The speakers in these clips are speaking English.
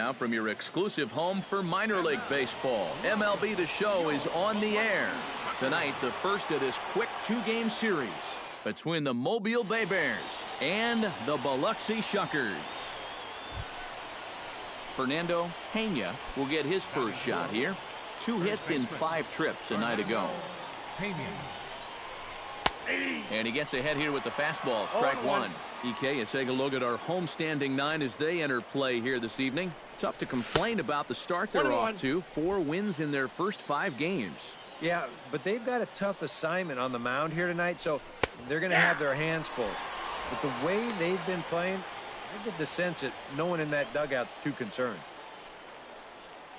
now from your exclusive home for minor league baseball. MLB The Show is on the air. Tonight, the first of this quick two-game series between the Mobile Bay Bears and the Biloxi Shuckers. Fernando Pena will get his first shot here. 2 hits in 5 trips a night ago. And he gets ahead here with the fastball. Strike one. EK, you take a look at our homestanding 9 as they enter play here this evening. Tough to complain about the start they're off to. 4 wins in their first 5 games. Yeah, but they've got a tough assignment on the mound here tonight, so they're going to have their hands full. But the way they've been playing, I get the sense that no one in that dugout's too concerned.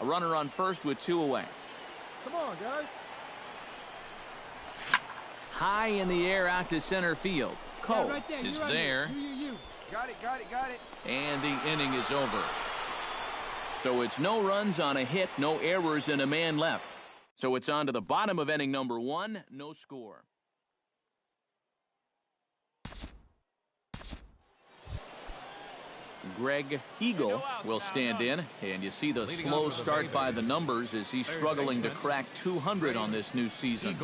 A runner on first with 2 away. Come on, guys. High in the air out to center field. Cole is there. You. Got it. And the inning is over. So it's no runs on a hit, no errors, and a man left. So it's on to the bottom of inning number 1, no score. Greg Hegel will stand in, and you see the slow start by the numbers as he's struggling to crack 200 on this new season.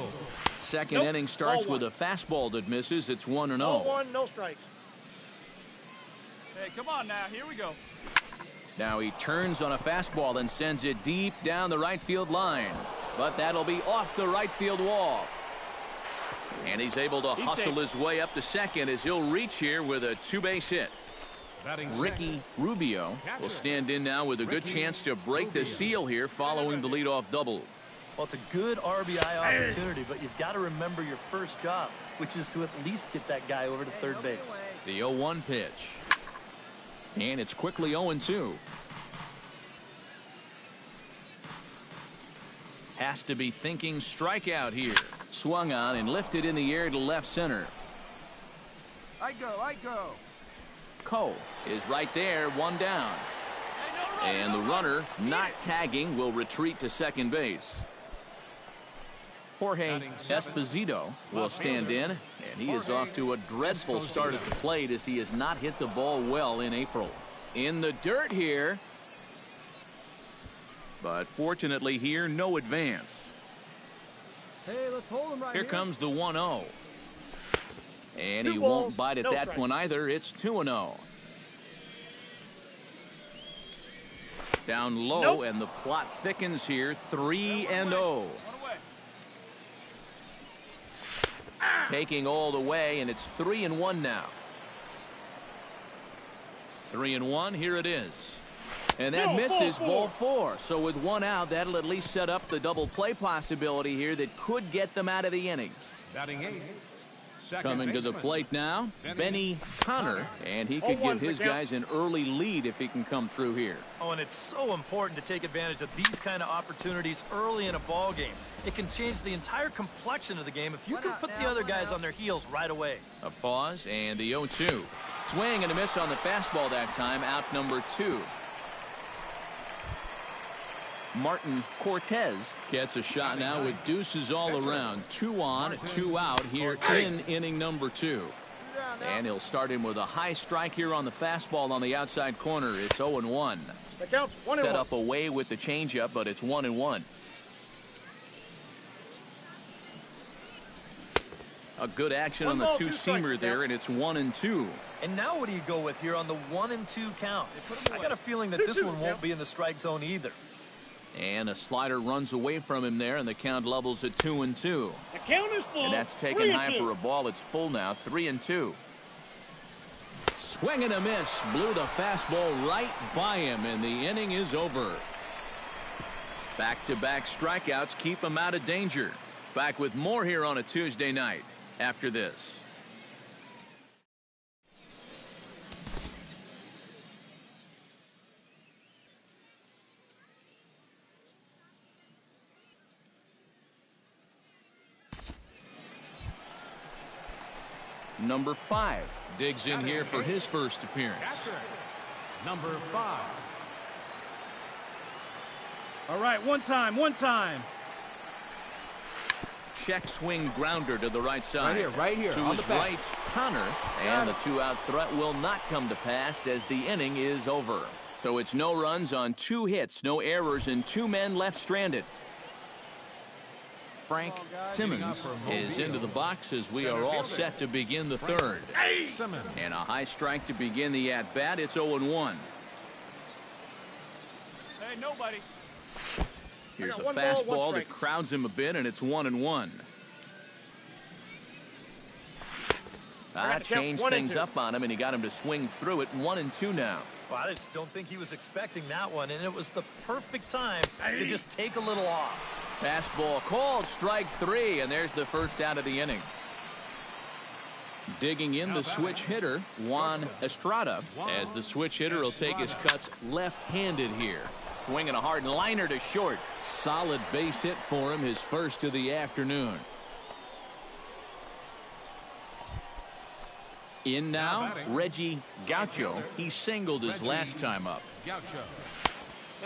Second inning starts with a fastball that misses. It's 1-0. 1, no strikes. Hey, come on now. Here we go. Now he turns on a fastball and sends it deep down the right field line. But that'll be off the right field wall. And he's able to hustle his way up to second as he'll reach here with a 2-base hit. Ricky Rubio will stand in now with a good chance to break the seal here following the leadoff double. Well, it's a good RBI opportunity, but you've got to remember your first job, which is to at least get that guy over to third base. The 0-1 pitch. And it's quickly 0-2. Has to be thinking strikeout here. Swung on and lifted in the air to left center. I go. Cole is right there, 1 down. And the runner, not tagging, will retreat to second base. Jorge Esposito will stand in, and he is off to a dreadful start at the plate as he has not hit the ball well in April. In the dirt here, but fortunately here, no advance. Hey, let's hold him right Here comes the 1-0. And he won't bite at that one either. It's 2-0. Down low, and the plot thickens here. 3-0. Taking all the way, and it's 3-1 now. 3-1. Here it is. And that misses ball 4. So with 1 out, that'll at least set up the double play possibility here that could get them out of the inning. Batting 8. Coming to the plate now, Benny Connor, and he could give his guys an early lead if he can come through here. Oh, and it's so important to take advantage of these kind of opportunities early in a ball game. It can change the entire complexion of the game if you can put the other guys on their heels right away. A pause and the 0-2. Swing and a miss on the fastball that time, out number 2. Martin Cortez gets a shot now with deuces all around. 2 on, 2 out here in inning number 2. And he'll start him with a high strike here on the fastball on the outside corner. It's 0-1. That counts. 1-1. Set up away with the changeup, but it's 1-1. A good action on the 2-seamer there, and it's 1-2. And now what do you go with here on the 1-2 count? I got a feeling that this one won't be in the strike zone either. And a slider runs away from him there, and the count levels at 2-2. The count is full. And that's taken high for a ball. It's full now, 3-2. Swing and a miss. Blew the fastball right by him, and the inning is over. Back-to-back strikeouts keep him out of danger. Back with more here on a Tuesday night after this. Number 5 digs in here for his first appearance. Number 5. All right, one time. Check swing grounder to the right side. Right here. To his right, Connor. And the 2-out threat will not come to pass as the inning is over. So it's no runs on 2 hits, no errors, and 2 men left stranded. Frank Simmons is into the box as we are all set to begin the third. And a high strike to begin the at-bat. It's 0-1. Hey, nobody. Here's a fastball that crowds him a bit, and it's 1-1. Changed things up on him, and he got him to swing through it. 1-2 now. Well, I just don't think he was expecting that one, and it was the perfect time to just take a little off. Fastball called, strike 3, and there's the first out of the inning. Digging in the switch hitter, Juan Estrada, as the switch hitter will take his cuts left-handed here. Swinging a hard liner to short. Solid base hit for him, his first of the afternoon. In now, Reggie Gaucho. He singled his last time up.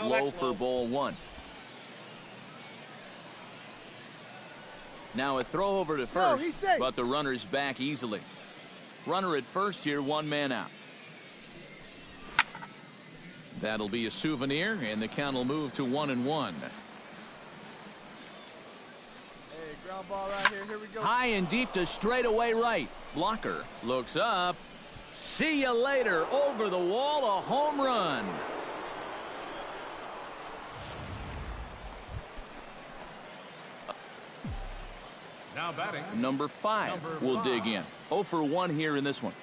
Low for ball 1. Now a throw over to first, but the runner's back easily. Runner at first here, 1 man out. That'll be a souvenir, and the count will move to 1-1. Hey, ground ball right here. Here we go. High and deep to straightaway right. Blocker looks up. See you later. Over the wall, a home run. Now batting. Number 5 will dig in. 0 for 1 here in this one.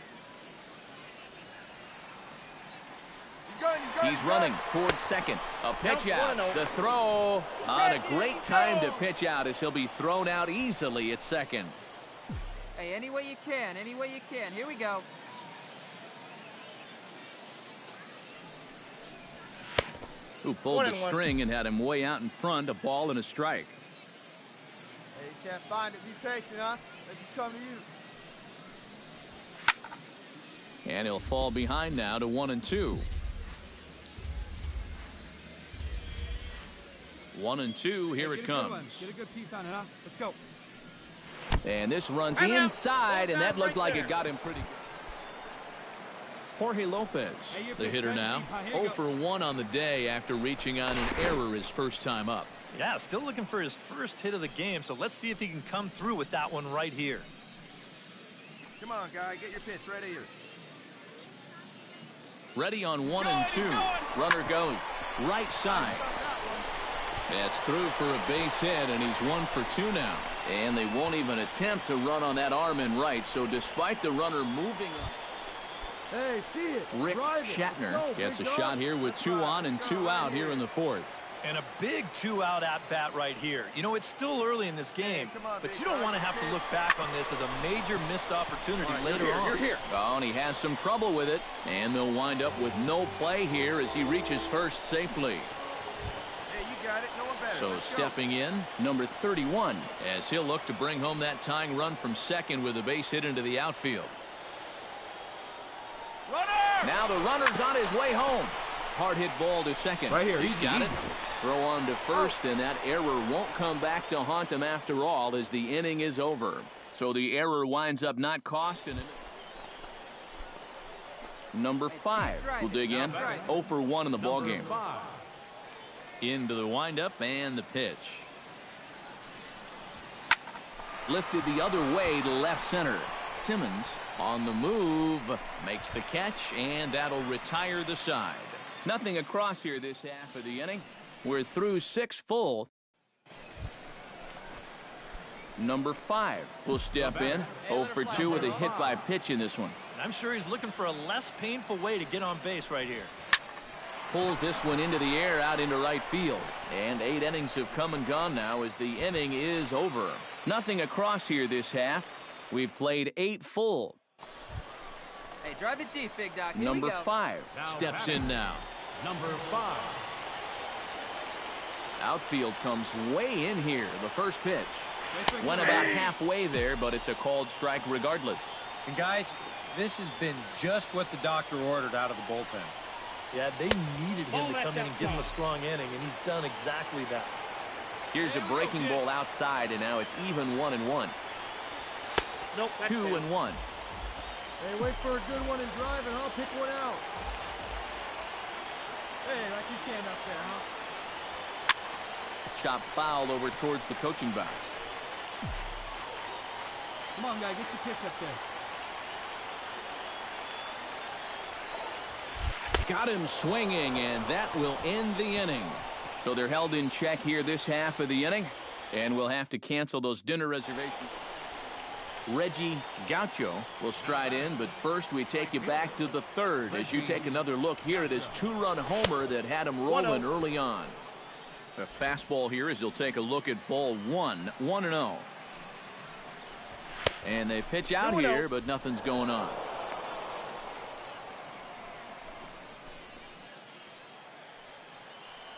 He's running towards second. A pitch out. The throw. On a great time to pitch out as he'll be thrown out easily at second. Hey, any way you can. Any way you can. Here we go. Who pulled the string and had him way out in front. A ball and a strike. Hey, you can't find it. Be patient, huh? Let me come to you. And he'll fall behind now to 1-2. 1-2. Here it comes. Get a good piece on it, huh? Let's go. And this runs inside, and that looked like it got him pretty good. Jorge Lopez, the hitter now. 0 for 1 on the day after reaching on an error his first time up. Yeah, still looking for his first hit of the game, so let's see if he can come through with that one right here. Come on, guy. Get your pitch right here. Ready on 1-2. Runner goes right side. That's through for a base hit, and he's 1 for 2 now. And they won't even attempt to run on that arm in right, so despite the runner moving up. Hey, see it. Rick Shatner gets a shot here with 2 on and 2 out here in the 4th. And a big 2-out at-bat right here. You know, it's still early in this game, but you don't want to have to look back on this as a major missed opportunity later on. Oh, and he has some trouble with it, and they'll wind up with no play here as he reaches first safely. Hey, you got it. No one better. So stepping in, number 31, as he'll look to bring home that tying run from second with a base hit into the outfield. Runner! Now the runner's on his way home. Hard hit ball to second. Right here. He's got it. Throw on to first, and that error won't come back to haunt him after all as the inning is over. So the error winds up not costing him. Number 5 will dig in. 0 for 1 in the ballgame. Into the windup and the pitch. Lifted the other way to left center. Simmons on the move. Makes the catch, and that'll retire the side. Nothing across here this half of the inning. We're through 6 full. Number 5 will step in. 0 for 2 with a hit by pitch in this one. I'm sure he's looking for a less painful way to get on base right here. Pulls this one into the air out into right field. And 8 innings have come and gone now as the inning is over. Nothing across here this half. We've played 8 full. Hey, drive it deep, big doc. Here Number we go. 5 steps in now. Number 5. Outfield comes way in here. The first pitch went about halfway there, but it's a called strike regardless. And guys, this has been just what the doctor ordered out of the bullpen. Yeah, they needed him to come in and give him a strong inning, and he's done exactly that. Here's a breaking ball outside, and now it's even 1-1. Nope. 2-1. Hey, wait for a good one and drive, and I'll pick one out. Hey, like you can up there, huh? Chop foul over towards the coaching box. Come on, guy, get your pitch up there. Got him swinging, and that will end the inning. So they're held in check here this half of the inning, and we'll have to cancel those dinner reservations. Reggie Gaucho will stride in, but first we take you back to the third as you take another look here at his two-run homer that had him rolling early on. A fastball here as he'll take a look at ball one, 1-0. And they pitch out here, but nothing's going on.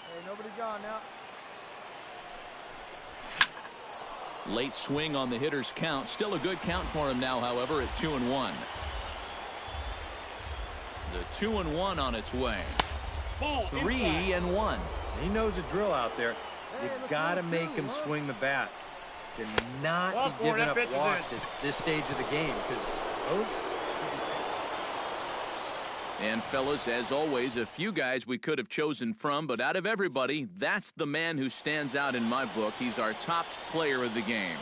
Hey, nobody gone now. Late swing on the hitter's count. Still a good count for him now, however, at 2-1. The 2-1 on its way. 3-1. He knows the drill out there. You got to make him swing the bat. You're not be giving up walks at this stage of the game because those. And fellas, as always, a few guys we could have chosen from, but out of everybody, that's the man who stands out in my book. He's our top player of the game.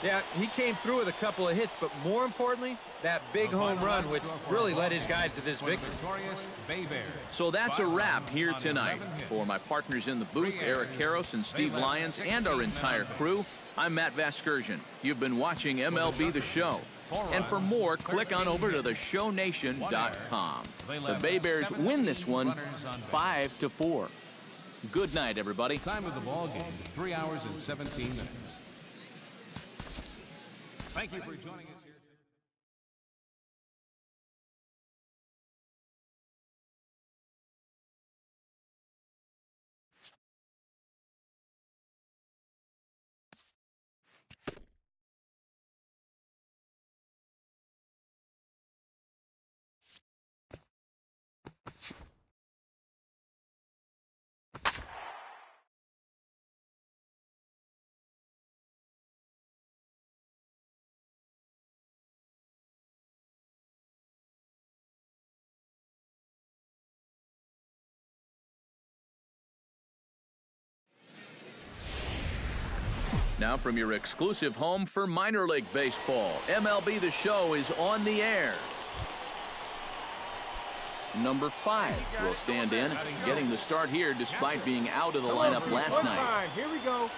Yeah, he came through with a couple of hits, but more importantly, that big home run, which really led his guys to this victory. So that's a wrap here tonight. For my partners in the booth, Eric Karros and Steve Lyons, and our entire crew, I'm Matt Vasgersian. You've been watching MLB The Show. And for more, click on over to theshownation.com. The Bay Bears win this one 5-4. Good night, everybody. Time of the ball game, 3 hours and 17 minutes. Thank you for joining us here. Now from your exclusive home for minor league baseball, MLB The Show is on the air. Number 5 will stand in, getting the start here despite being out of the lineup last night. Here we go.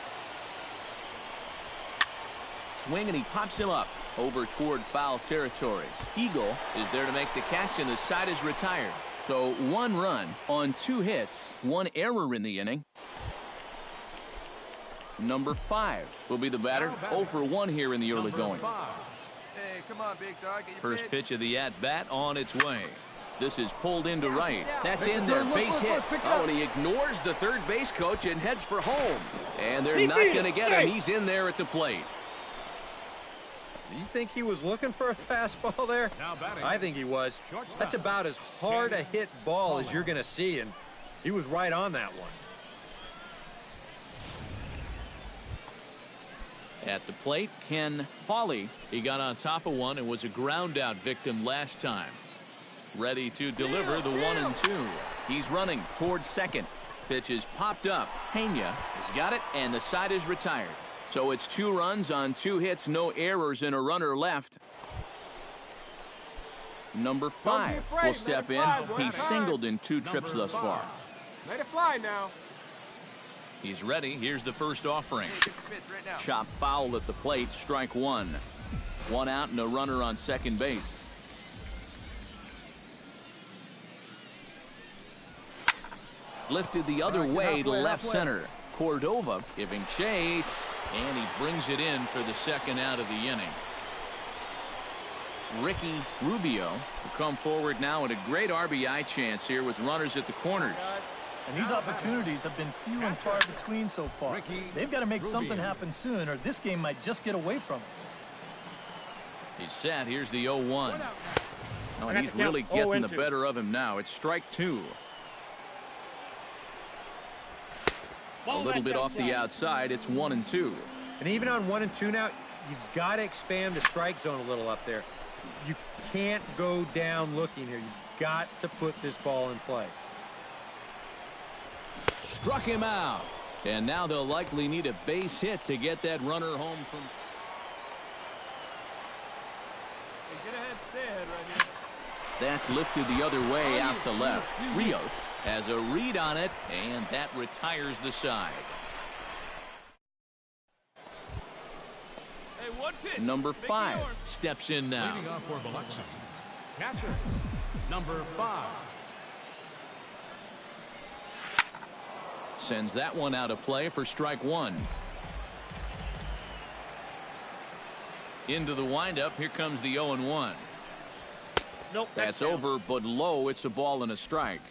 Swing, and he pops him up over toward foul territory. Eagle is there to make the catch, and the side is retired. So 1 run on 2 hits, 1 error in the inning. Number 5 will be the batter. 0 for 1 here in the early going. Hey, come on, big dog. Get your First pitch of the at-bat on its way. This is pulled into right. That's in there. Base hit. Oh, and he ignores the third base coach and heads for home. And they're not going to get him. He's in there at the plate. Do you think he was looking for a fastball there? I think he was. That's about as hard a hit ball as you're going to see, and he was right on that one. At the plate, Ken Hawley. He got on top of one and was a ground out victim last time. Ready to deliver the 1-2. He's running towards second. Pitch is popped up. Pena has got it, and the side is retired. So it's 2 runs on 2 hits, no errors, and a runner left. Number 5 will step in. He's singled in 2 trips thus far. Let it fly now. He's ready. Here's the first offering. Chop foul at the plate. Strike 1. 1 out and a runner on second base. Lifted the other way to left center. Cordova giving chase, and he brings it in for the second out of the inning. Ricky Rubio will come forward now at a great RBI chance here with runners at the corners. And these opportunities have been few and far between so far. They've got to make something happen soon, or this game might just get away from them. He's set. Here's the 0-1. Oh, and he's really getting the better of him now. It's strike 2. A little bit off the outside. It's 1-2. And even on 1-2 now, you've got to expand the strike zone a little up there. You can't go down looking here. You've got to put this ball in play. Struck him out. And now they'll likely need a base hit to get that runner home from. Hey, get ahead, stay ahead right here. That's lifted the other way out to left. Rios has a read on it, and that retires the side. Hey, one pitch. Number Make it 5 yours. steps in now. Leading off for Biloxi, catcher, number 5. Sends that one out of play for strike 1. Into the windup. Here comes the 0-1. Nope. That's over, but low. It's a ball and a strike.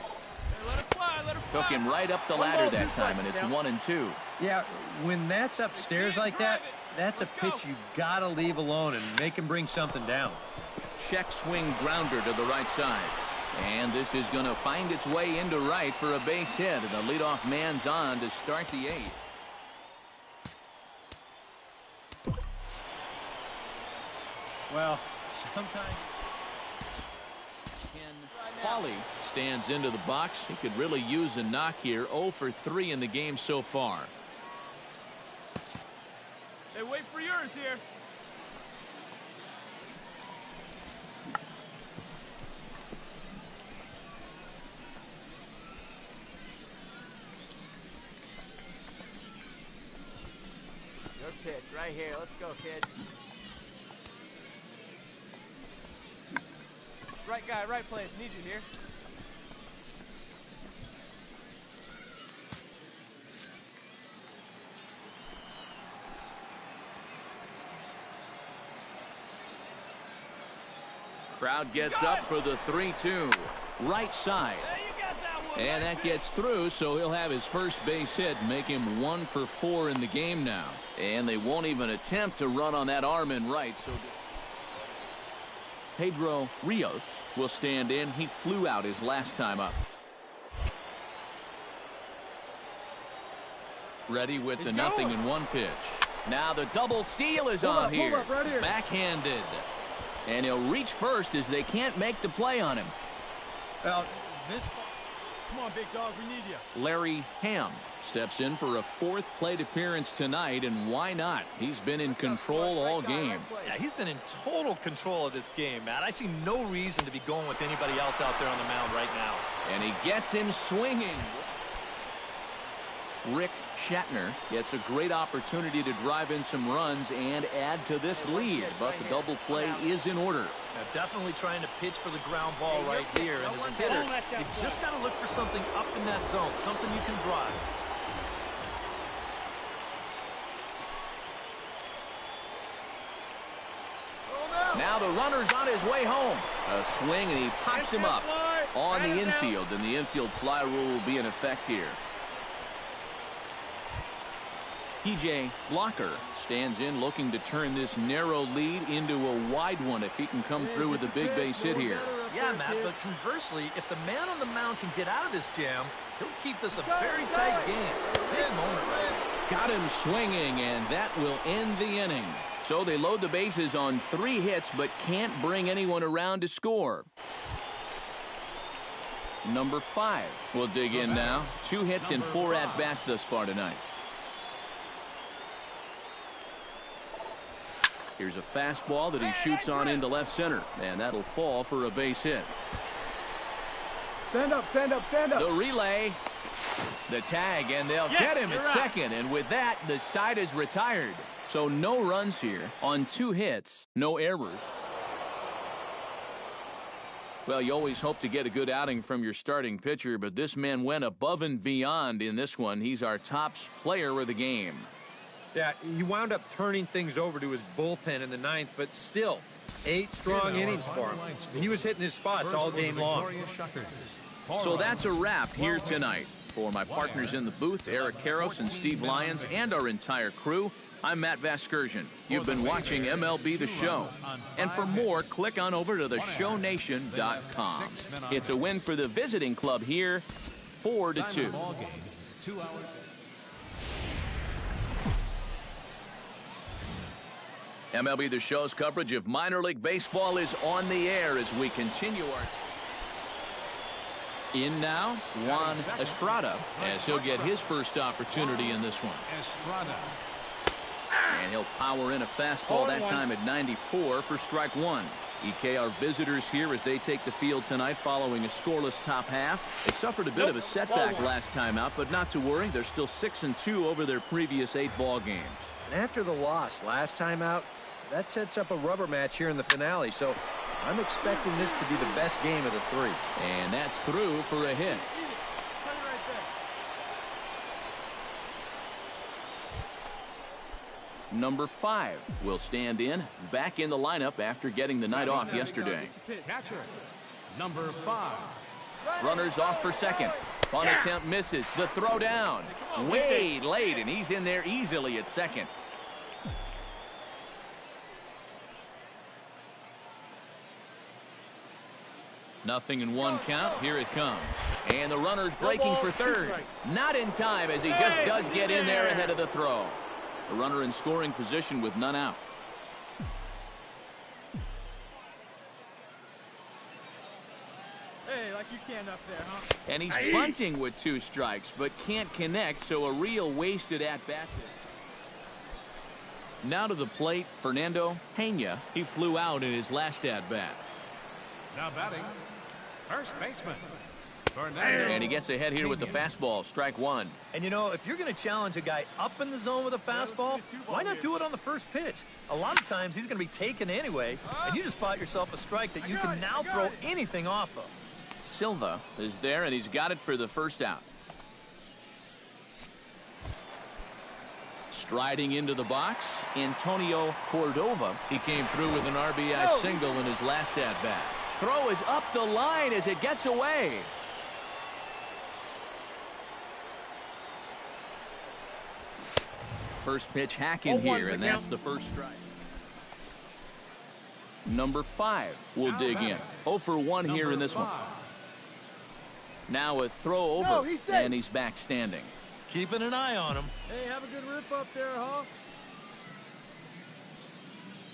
Hey, let it fly, let it fly. Took him right up the ladder that time, and it's 1-2. Yeah, when that's upstairs like that, that's a pitch you got to leave alone and make him bring something down. Check swing grounder to the right side. And this is going to find its way into right for a base hit. And the leadoff man's on to start the 8th. Well, sometimes Ken Pauley stands into the box. He could really use a knock here. 0 for 3 in the game so far. Hey, wait for yours here. Your pitch right here. Let's go, kid. Right guy, right place. Need you here. Crowd gets up for the 3-2. Right side. Hey, you got that one. And that gets through, so he'll have his first base hit, make him 1 for 4 in the game now. And they won't even attempt to run on that arm in right. So Pedro Rios will stand in. He flew out his last time up. Ready with the 0-1 pitch. Now the double steal is on here. Right here. Backhanded. And he'll reach first as they can't make the play on him. Well, this. Come on, big dog. We need you. Larry Ham steps in for a 4th plate appearance tonight, and why not? He's been in control all game. Yeah, he's been in total control of this game, Matt. I see no reason to be going with anybody else out there on the mound right now. And he gets him swinging. Rick Shatner gets a great opportunity to drive in some runs and add to this lead, but the double play is in order. Now, definitely trying to pitch for the ground ball right here. And as a hitter, you just got to look for something up in that zone, something you can drive. Now the runner's on his way home. A swing, and he pops him up on the infield, and the infield fly rule will be in effect here. TJ Blocker stands in looking to turn this narrow lead into a wide one if he can come through with a big base hit here. Yeah, Matt, but conversely, if the man on the mound can get out of this jam, he'll keep this a very tight game. Big moment right now. Got him swinging, and that will end the inning. So they load the bases on 3 hits, but can't bring anyone around to score. Number 5 will dig in now. 2 hits and 4 at-bats thus far tonight. Here's a fastball that he shoots on into left center, and that'll fall for a base hit. Stand up, stand up, stand up. The relay, the tag, and they'll get him at second. And with that, the side is retired. So no runs here on 2 hits, no errors. Well, you always hope to get a good outing from your starting pitcher, but this man went above and beyond in this one. He's our top player of the game. Yeah, he wound up turning things over to his bullpen in the 9th, but still, 8 strong innings for him. He was hitting his spots all game long. So that's a wrap here tonight. For my partners in the booth, Eric Karros and Steve Lyons, and our entire crew, I'm Matt Vasgersian. You've been watching MLB The Show. And for more, click on over to theshownation.com. It's a win for the visiting club here, 4-2. MLB The Show's coverage of minor league baseball is on the air as we continue our... In now, Juan Estrada, as he'll get his first opportunity in this one. Estrada. And he'll power in a fastball that time at 94 for strike one. EK, our visitors here as they take the field tonight following a scoreless top half. They suffered a bit of a setback last time out, but not to worry. They're still 6-2 over their previous 8 ball games. And after the loss last time out, that sets up a rubber match here in the finale. So I'm expecting this to be the best game of the 3. And that's through for a hit. Number 5 will stand in, back in the lineup after getting the night off yesterday. Catcher, number 5. Runners off for second. Bunt attempt misses. The throw down. Way late, and he's in there easily at second. Nothing in 1 count. Here it comes. And the runner's breaking for third. Not in time as he just does get in there ahead of the throw. The runner in scoring position with none out. Hey, like you can up there, huh? And he's bunting with 2 strikes, but can't connect, so a real wasted at-bat. Now to the plate, Fernando Pena. He flew out in his last at-bat. Now batting, first baseman, Fernando. And he gets ahead here with the fastball, strike one. And you know, if you're going to challenge a guy up in the zone with a fastball, why not do it on the first pitch? A lot of times he's going to be taken anyway, and you just bought yourself a strike that you can now throw anything off of. Silva is there, and he's got it for the first out. Striding into the box, Antonio Cordova. He came through with an RBI single in his last at-bat. Throw is up the line as it gets away. First pitch hack in here, and that's the first strike. Number 5 will dig in. 0 for 1 here in this one. Now a throw over, and he's back standing. Keeping an eye on him. Hey, have a good rip up there, huh?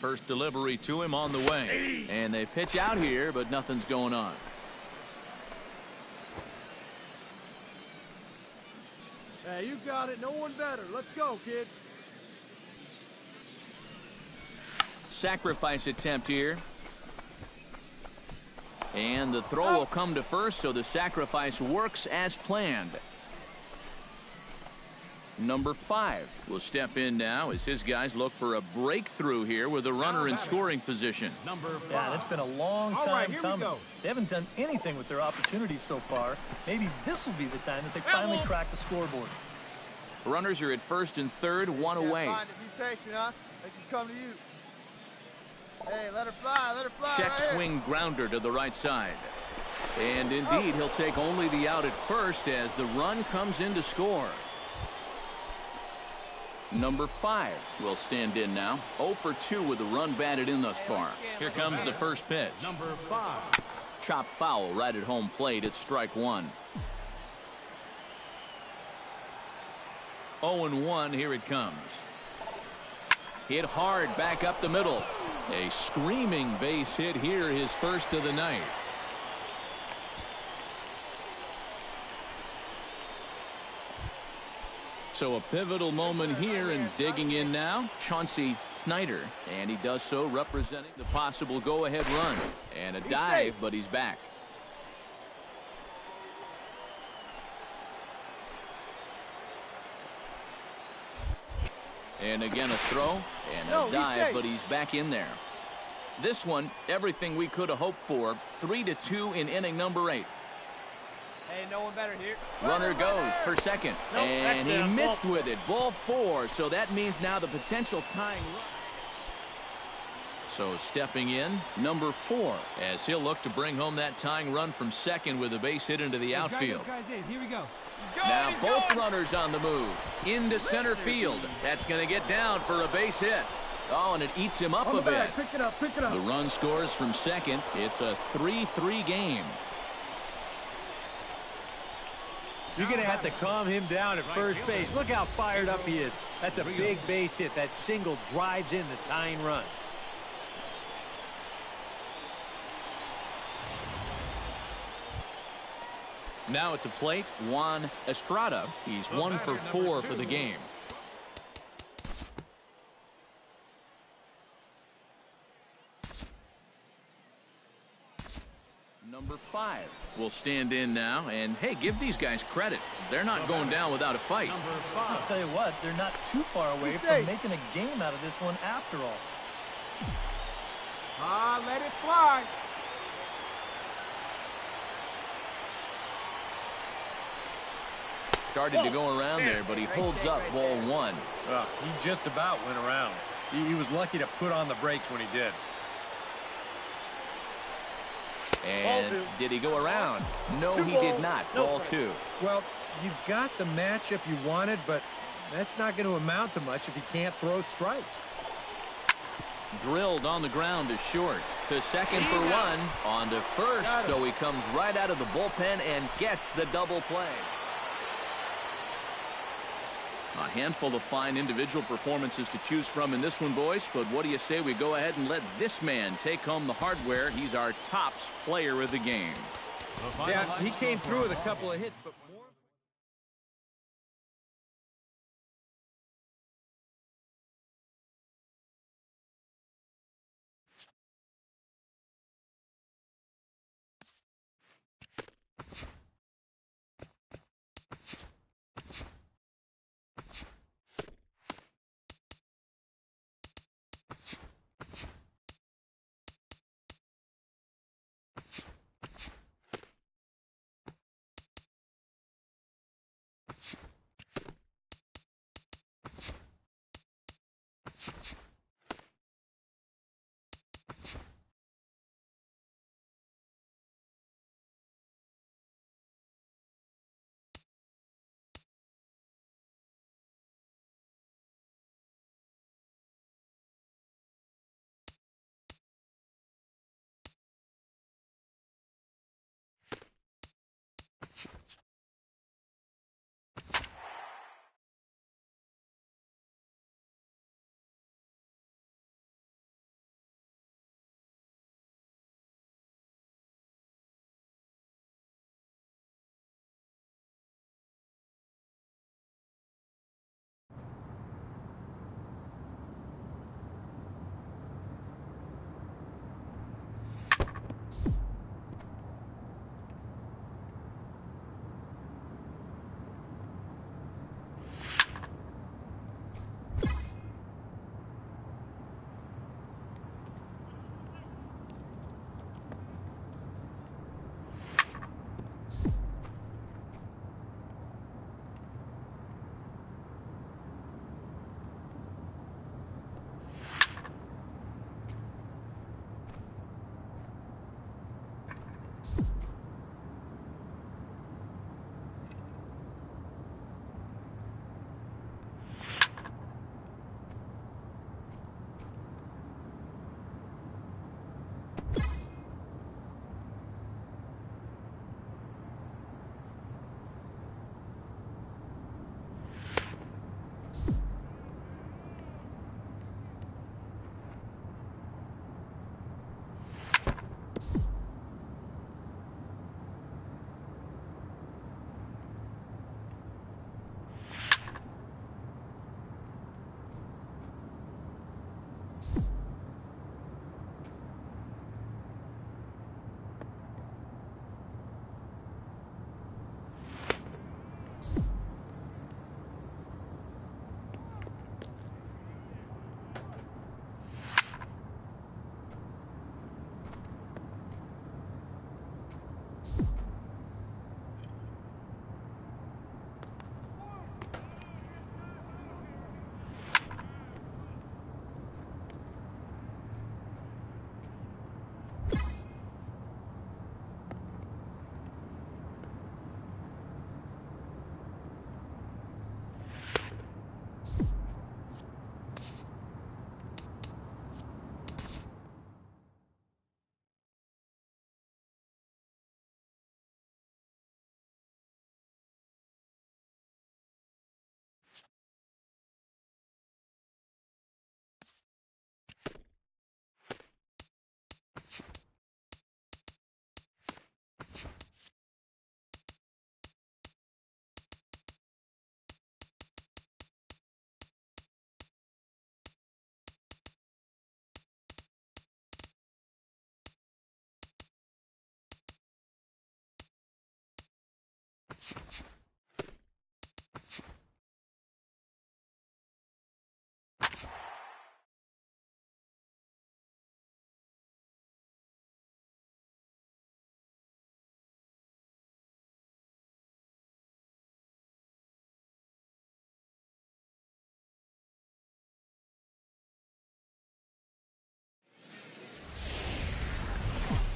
First delivery to him on the way. And they pitch out here, but nothing's going on. Hey, you got it. No one better. Let's go, kid. Sacrifice attempt here. And the throw will come to first, so the sacrifice works as planned. Number 5 will step in now as his guys look for a breakthrough here with a runner in scoring position. Number 5. Yeah, it's been a long time coming. They haven't done anything with their opportunities so far. Maybe this will be the time that they finally crack the scoreboard. Runners are at first and third, 1 away. Be patient, huh? They can come to you. Hey, let her fly, let her fly. Check right swing grounder to the right side. And indeed, he'll take only the out at first as the run comes in to score. Number 5 will stand in now. 0 for 2 with the run batted in thus far. Here comes the first pitch. Number 5. Chop foul right at home plate. It's strike one. 0-1. Here it comes. Hit hard back up the middle. A screaming base hit here, his first of the night. So a pivotal moment here, and digging in now, Chauncey Snyder. And he does so representing the possible go-ahead run. And a dive, but he's back. And again a throw and a dive, but he's back in there. This one, everything we could have hoped for. 3-2 in inning number 8. Hey, no one better here. Runner goes for second, and he missed with it. Ball 4, so that means now the potential tying run. So stepping in, number 4, as he'll look to bring home that tying run from second with a base hit into the outfield. Here we go. Now both runners on the move into center field. That's going to get down for a base hit. Oh, and it eats him up a bit. Pick it up, pick it up. The run scores from second. It's a 3-3 game. You're going to have to calm him down at first base. Look how fired up he is. That's a big base hit. That single drives in the tying run. Now at the plate, Juan Estrada. He's 1 for 4 for the game. Number 5 will stand in now, and hey, give these guys credit. They're not going down without a fight. I'll tell you what, they're not too far away from making a game out of this one after all. Let it fly. Started to go around there, but he holds up ball 1. He just about went around. He was lucky to put on the brakes when he did. And did he go around? No, he did not. Ball 2. Well, you've got the matchup you wanted, but that's not going to amount to much if you can't throw strikes. Drilled on the ground is short. To second for 1. On to first, so he comes right out of the bullpen and gets the double play. A handful of fine individual performances to choose from in this one, boys. But what do you say we go ahead and let this man take home the hardware? He's our tops player of the game. Yeah, he came through with a couple of hits, but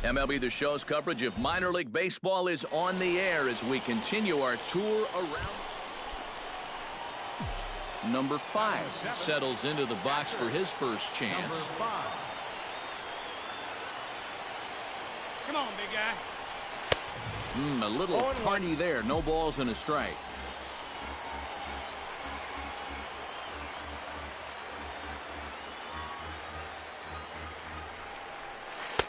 MLB The Show's coverage of minor league baseball is on the air as we continue our tour around. Number 5 settles into the box for his first chance. Come on, big guy. A little tardy there. No balls and a strike.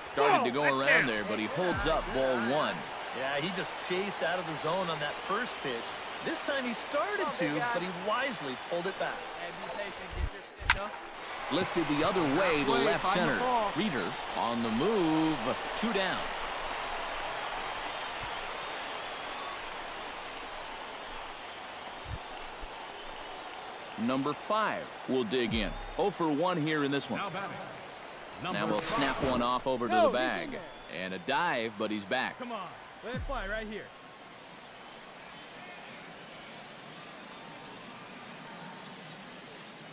Started to go around there, but he holds up ball 1. Yeah, he just chased out of the zone on that first pitch. This time he started to, but he wisely pulled it back. Lifted the other way to left center. Reader on the move. 2 down. Number 5 will dig in. 0 for 1 here in this one. Now we'll snap one off over to the bag. And a dive, but he's back. Come on. Let it fly right here.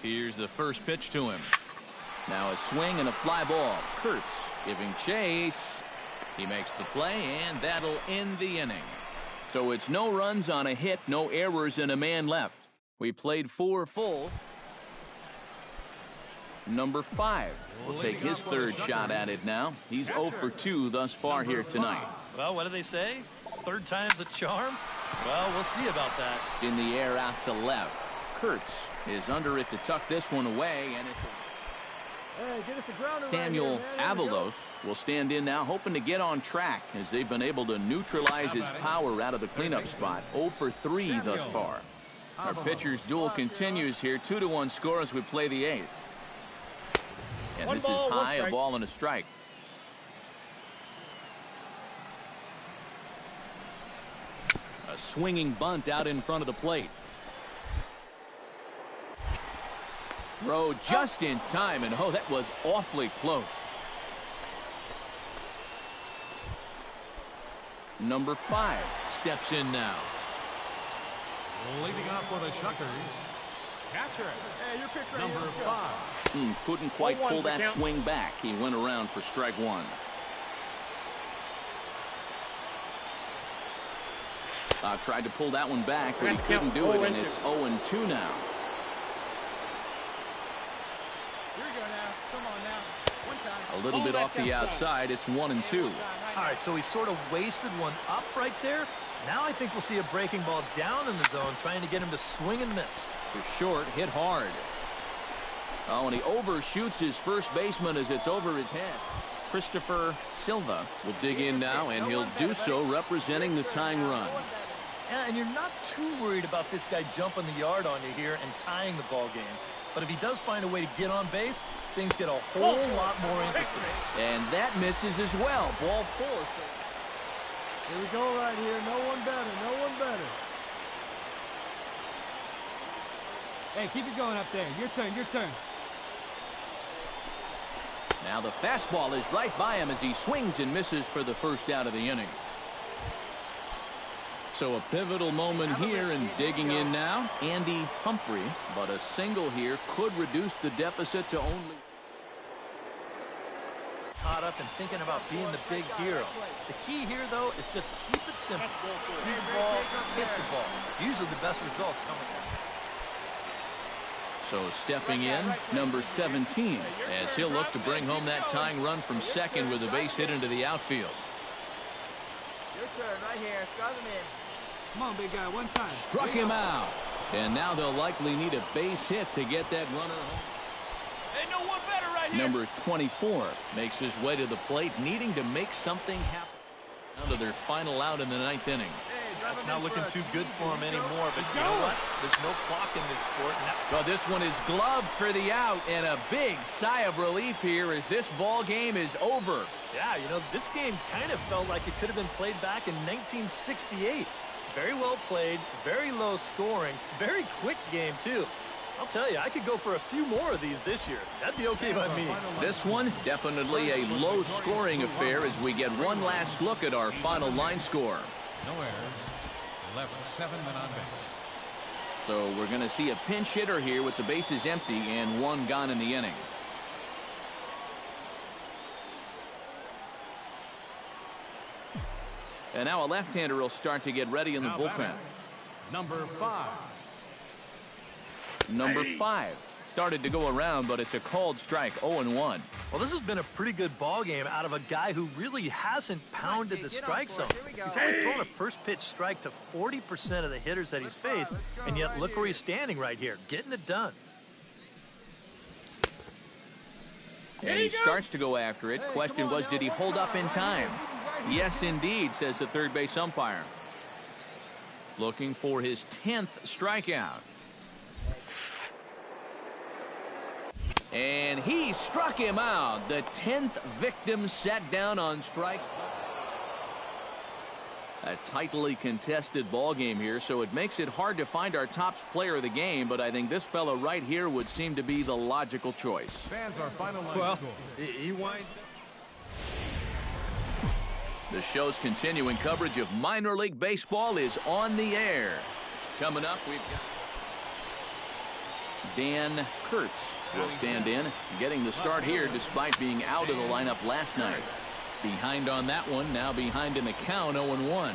Here's the first pitch to him. Now a swing and a fly ball. Kurtz giving chase. He makes the play, and that'll end the inning. So it's no runs on a hit, no errors, and a man left. We played 4 full. Number 5 will take his third shot at it now. He's 0 for 2 thus far here tonight. Well, what do they say? Third time's a charm? Well, we'll see about that. In the air out to left. Kurtz is under it to tuck this one away, and it's Samuel Avalos will stand in now, hoping to get on track as they've been able to neutralize his power out of the cleanup spot. 0 for 3 thus far. Our pitcher's duel continues here. 2-1 score as we play the 8th. And this is high, a ball and a strike. A swinging bunt out in front of the plate. Throw just in time, and oh, that was awfully close. Number 5 steps in now. Leading off for the Shuckers. Catcher. Hey, your pitch right Number here. 5. Couldn't quite pull that swing back. He went around for strike 1. Tried to pull that one back, but he couldn't do it, and it's 0-2 now. Here we go now. Come on now. One time. A little bit off the outside. It's 1-2. All right, so he sort of wasted one up right there. Now I think we'll see a breaking ball down in the zone, trying to get him to swing and miss. For short, hit hard. Oh, and he overshoots his first baseman as it's over his head. Christopher Silva will dig in now, and he'll do so representing the tying run. Yeah, and you're not too worried about this guy jumping the yard on you here and tying the ball game. But if he does find a way to get on base, things get a whole lot more interesting. And that misses as well. Ball 4. Here we go right here. No one better. No one better. Hey, keep it going up there. Your turn. Your turn. Now the fastball is right by him as he swings and misses for the first out of the inning. So a pivotal moment here, and digging in now, Andy Humphrey. But a single here could reduce the deficit to only... Caught up and thinking about being the big hero. The key here, though, is just keep it simple. See the ball, hit the ball. Usually the best results come with that. So stepping in, number 17, as he'll look to bring home that tying run from second with a base hit into the outfield. Your turn right here. Scrub him in. Come on, big guy. One time. Struck him out. And now they'll likely need a base hit to get that runner home. Ain't no one better right here. Number 24 makes his way to the plate, needing to make something happen. Down to their final out in the 9th inning. That's not looking too good for him anymore, but you know what? There's no clock in this sport. Well, this one is gloved for the out, and a big sigh of relief here as this ball game is over. Yeah, you know, this game kind of felt like it could have been played back in 1968. Very well played, very low scoring, very quick game, too. I'll tell you, I could go for a few more of these this year. That'd be okay by me. This one, definitely a low-scoring affair as we get one last look at our final line score. No errors. Left 7 men on base. So we're going to see a pinch hitter here with the bases empty and one gone in the inning. And now a left-hander will start to get ready in the bullpen. Number 5. Number 5 started to go around, but it's a called strike. 0-1. Well, this has been a pretty good ball game out of a guy who really hasn't pounded the strike zone. He's only thrown a first pitch strike to 40% of the hitters that he's faced, and yet look where he's standing right here, getting it done. And he starts to go after it. Question was, did he hold up in time? Yes, indeed, says the third base umpire. Looking for his 10th strikeout. And he struck him out. The 10th victim sat down on strikes. A tightly contested ball game here, so it makes it hard to find our top player of the game, but I think this fellow right here would seem to be the logical choice. Fans are final line score. He winds. The show's continuing coverage of minor league baseball is on the air. Coming up, we've got Dan Kurtz will stand in, getting the start here despite being out of the lineup last night. Behind on that one, now behind in the count, 0-1.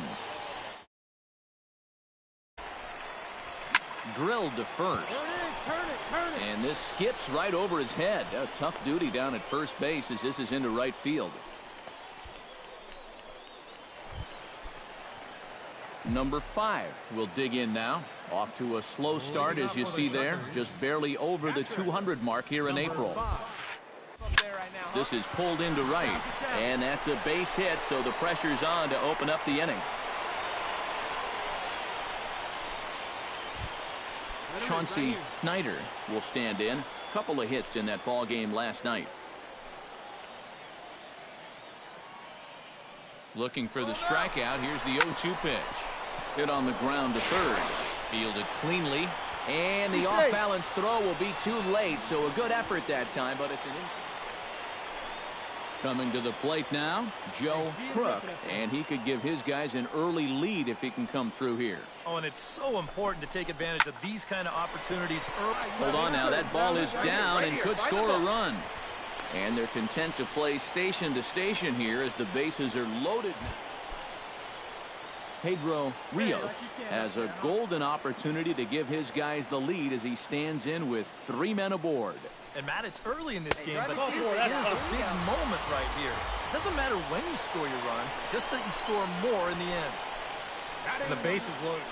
Drilled to first. And this skips right over his head. A tough duty down at first base as this is into right field. Number 5 will dig in now. Off to a slow start, as you see there. Just barely over the 200 mark here in April. This is pulled into right. And that's a base hit, so the pressure's on to open up the inning. Chauncey Snyder will stand in. Couple of hits in that ball game last night. Looking for the strikeout. Here's the 0-2 pitch. Hit on the ground to third. Fielded cleanly. And the off-balance throw will be too late. So a good effort that time, but it's an coming to the plate now, Joe Crook. And he could give his guys an early lead if he can come through here. Oh, and it's so important to take advantage of these kind of opportunities early. Hold on now. That ball is down and could score a run. And they're content to play station to station here as the bases are loaded now. Pedro Rios has a golden opportunity to give his guys the lead as he stands in with 3 men aboard. And Matt, it's early in this game, but this is a big moment right here. It doesn't matter when you score your runs, just that you score more in the end. And the base is loaded.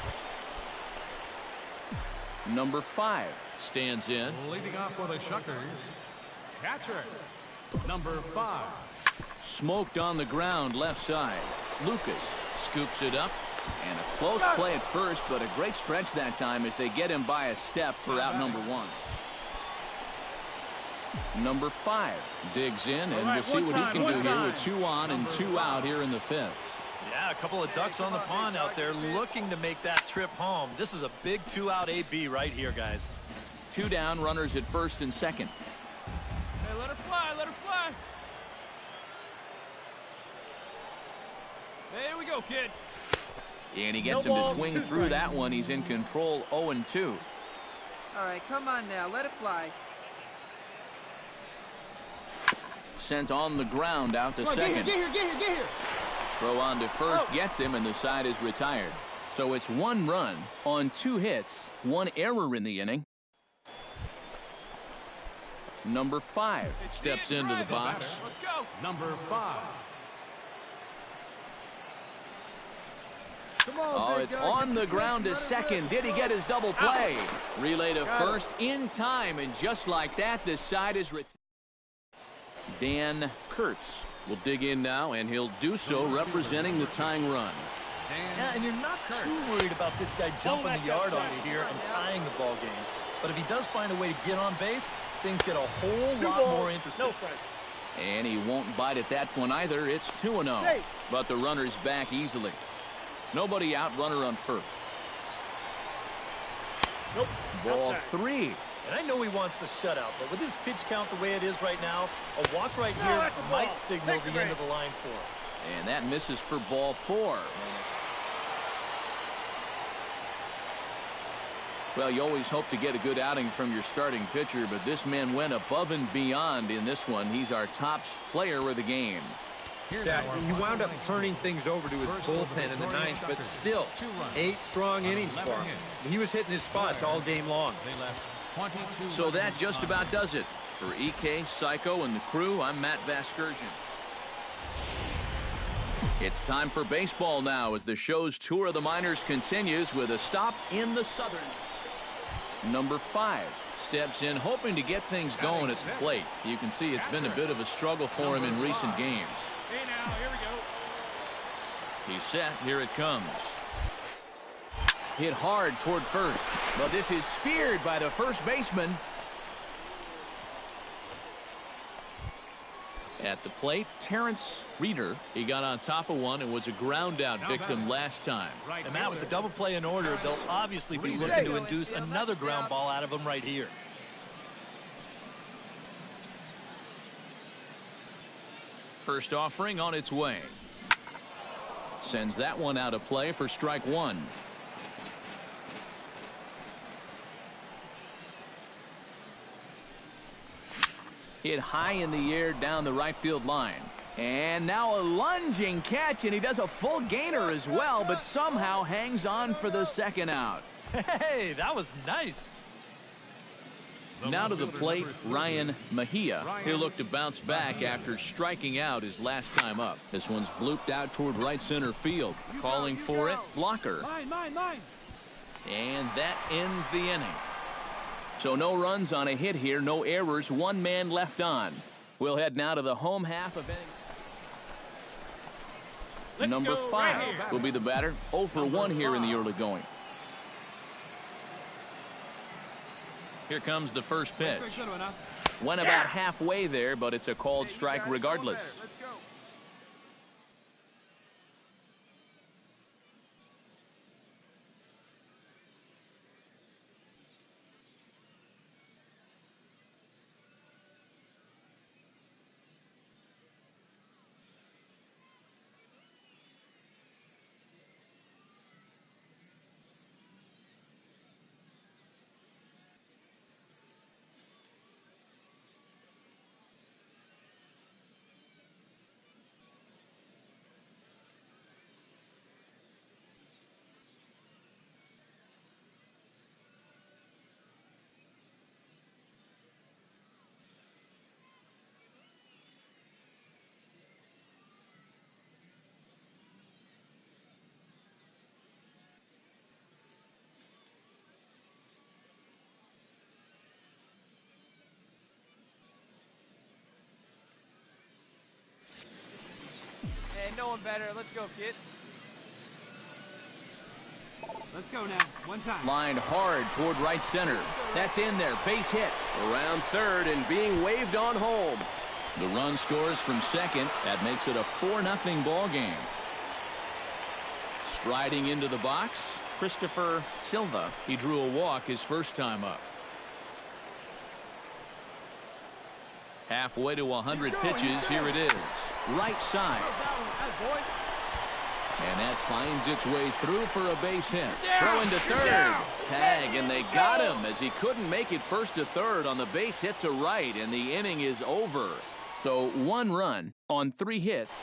Number 5 stands in. Leading off for the Shuckers, catcher, number 5. Smoked on the ground left side. Lucas scoops it up. And a close play at first, but a great stretch that time as they get him by a step for out number 1. Number 5 digs in, and we'll see what he can do here with 2 on and 2 out here in the 5th. Yeah, a couple of ducks on the pond out there looking to make that trip home. This is a big 2-out AB right here, guys. 2 down, runners at first and second. Hey, let her fly, let her fly. There we go, kid. And he gets him to swing through that one. He's in control, 0-2. All right, come on now, let it fly. Sent on the ground out to second. Get here. Throw on to first, gets him, and the side is retired. So it's 1 run on 2 hits, 1 error in the inning. Number 5 steps into the box. Let's go. Number 5. Oh, it's on the ground to second. Did he get his double play? Relay to first in time, and just like that, the side is retired. Dan Kurtz will dig in now, and he'll do so representing the tying run. Yeah, and you're not too worried about this guy jumping the yard on you here and tying the ball game. But if he does find a way to get on base, things get a whole lot more interesting. And he won't bite at that one either. It's 2-0. But the runner's back easily. Nobody out, runner on first. Nope. Ball Outside. 3. And I know he wants the shutout, but with his pitch count the way it is right now, a walk right here might signal the end of the line for him. And that misses for ball 4. Well, you always hope to get a good outing from your starting pitcher, but this man went above and beyond in this one. He's our top player of the game. Yeah, he wound up turning things over to his bullpen in the 9th, but still, 8 strong innings for him. He was hitting his spots all game long. So that just about does it. For EK, Psycho, and the crew, I'm Matt Vasgersian. It's time for baseball now as the show's tour of the minors continues with a stop in the Southern. Number 5 steps in hoping to get things going at the plate. You can see it's been a bit of a struggle for him in recent games. Hey, now, here we go. He's set. Here it comes. Hit hard toward first. But this is speared by the first baseman. At the plate, Terrence Reeder. He got on top of one and was a ground out victim last time. And Matt, with the double play in order, they'll obviously be looking to induce another ground ball out of him right here. First offering on its way. Sends that one out of play for strike 1. Hit high in the air down the right field line. And now a lunging catch, and he does a full gainer as well, but somehow hangs on for the second out. Hey, that was nice. Now to the plate, Ryan Mejia. He'll look to bounce back after striking out his last time up. This one's blooped out toward right center field. Calling for it, blocker. And that ends the inning. So no runs on a hit here, no errors, 1 man left on. We'll head now to the home half of inning. Number 5 will be the batter. 0 for 1 here in the early going. Here comes the first pitch. Went about halfway there, but it's a called strike regardless. Hey, no one better. Let's go, kid. Let's go now. One time. Lined hard toward right center. That's in there. Base hit. Around third and being waved on home. The run scores from second. That makes it a 4-0 ball game. Striding into the box, Christopher Silva. He drew a walk his first time up. Halfway to 100 pitches. Here it is. Right side. And that finds its way through for a base hit. Throw into third. Tag, and they got him as he couldn't make it first to third on the base hit to right, and the inning is over. So 1 run on 3 hits.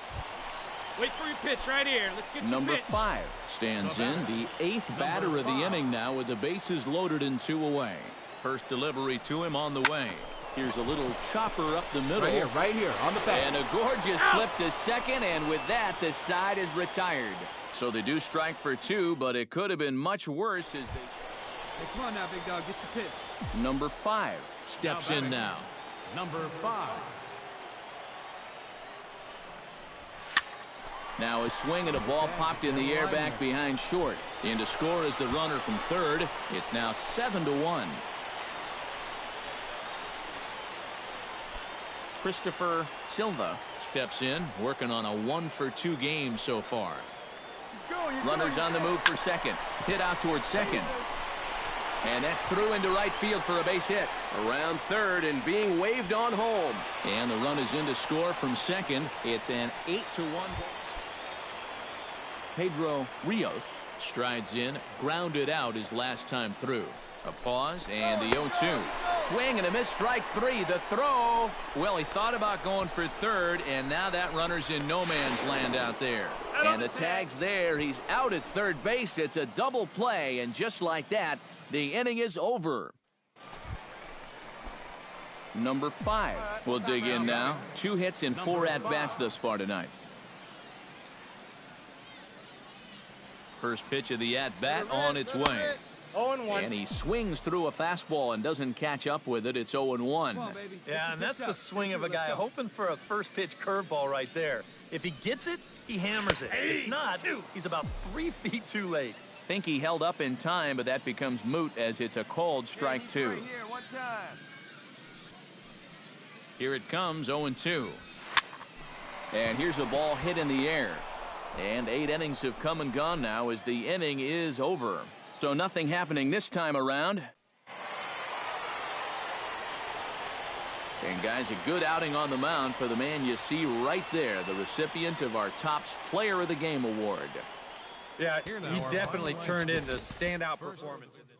Wait for your pitch right here. Let's get Number your pitch. 5 stands in, the 8th batter of the inning now with the bases loaded and 2 away. First delivery to him on the way. Here's a little chopper up the middle. Right here, on the back. And a gorgeous flip to second, and with that, the side is retired. So they do strike for 2, but it could have been much worse as they... Hey, come on now, big dog. Get your pitch. Number 5 steps in now. Number 5. Now a swing and a ball popped in the air back behind short. In to score is the runner from third. It's now 7-1. Christopher Silva steps in, working on a 1-for-2 game so far. Runners on the move for second. Hit out towards second. And that's through into right field for a base hit. Around third and being waved on home. And the run is in to score from second. It's an 8-1. Pedro Rios strides in, grounded out his last time through. A pause and the 0-2. Swing and a miss, strike three. The throw. Well, he thought about going for third, and now that runner's in no man's land out there. And the tag's there. He's out at third base. It's a double play, and just like that, the inning is over. Number 5 will dig in now. 2 hits and 4 at-bats thus far tonight. First pitch of the at-bat on its way. 0-1. And he swings through a fastball and doesn't catch up with it. It's 0-1. Yeah, and that's the swing of a guy hoping for a first pitch curveball right there. If he gets it, he hammers it. If not, he's about 3 feet too late. Think he held up in time, but that becomes moot as it's a called strike 2. Right here, one time. Here it comes, 0-2. And here's a ball hit in the air. And 8 innings have come and gone now as the inning is over. So nothing happening this time around. And guys, a good outing on the mound for the man you see right there, the recipient of our Topps Player of the Game award. Yeah, he definitely turned in the standout performance in this.